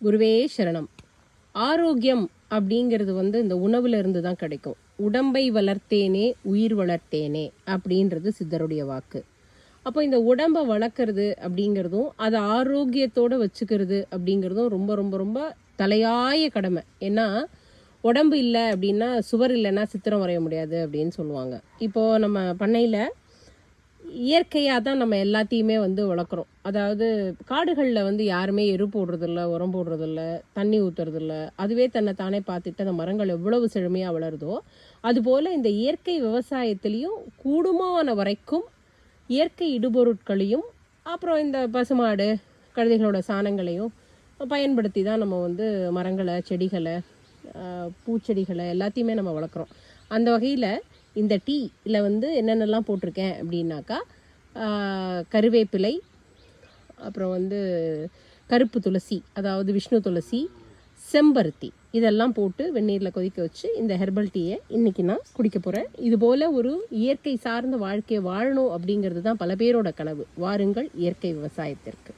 குருவே சரணம். ஆரோக்கியம் அப்படிங்கிறது இந்த உணவுல இருந்து தான் கிடைக்கும். உடம்பை வளர்த்தேனே உயிர் வளர்த்தேனே அப்படின்றது சித்தருடைய வாக்கு. அப்போ இந்த உடம்பை வளர்க்குறது அப்படிங்கிறதும் அதை ஆரோக்கியத்தோடு வச்சுக்கிறது அப்படிங்கிறதும் ரொம்ப ரொம்ப ரொம்ப தலையாய கடமை. ஏன்னா உடம்பு இல்லை அப்படின்னா சுவர் இல்லைன்னா சித்திரம் வரைய முடியாது அப்படின்னு சொல்லுவாங்க. இப்போது நம்ம பண்ணையில் இயற்கையாக தான் நம்ம எல்லாத்தையுமே வளர்க்குறோம். அதாவது காடுகளில் யாருமே எரு போடுறதில்ல, உரம் போடுறதில்ல, தண்ணி ஊற்றுறதில்ல. அதுவே தன்னை தானே பார்த்துட்டு அந்த மரங்கள் எவ்வளவு செழுமையாக வளருதோ அதுபோல் இந்த இயற்கை விவசாயத்துலேயும் கூடுமான வரைக்கும் இயற்கை இடுபொருட்களையும் அப்புறம் இந்த பசுமாடு கழுதைகளோட சாணங்களையும் பயன்படுத்தி தான் நம்ம மரங்களை, செடிகளை, பூச்செடிகளை எல்லாத்தையுமே நம்ம வளர்க்குறோம். அந்த வகையில் இந்த டீயில் என்னென்னலாம் போட்டிருக்கேன் அப்படின்னாக்கா, கருவேப்பிலை, அப்புறம் கருப்பு துளசி, அதாவது விஷ்ணு துளசி, செம்பருத்தி, இதெல்லாம் போட்டு வெந்நீரில் கொதிக்க வச்சு இந்த ஹெர்பல் டீயை இன்றைக்கி நான் குடிக்க போகிறேன். இதுபோல் ஒரு இயற்கை சார்ந்த வாழ்க்கையை வாழணும் அப்படிங்கிறது தான் பல பேரோட கனவு. வாருங்கள் இயற்கை விவசாயத்திற்கு.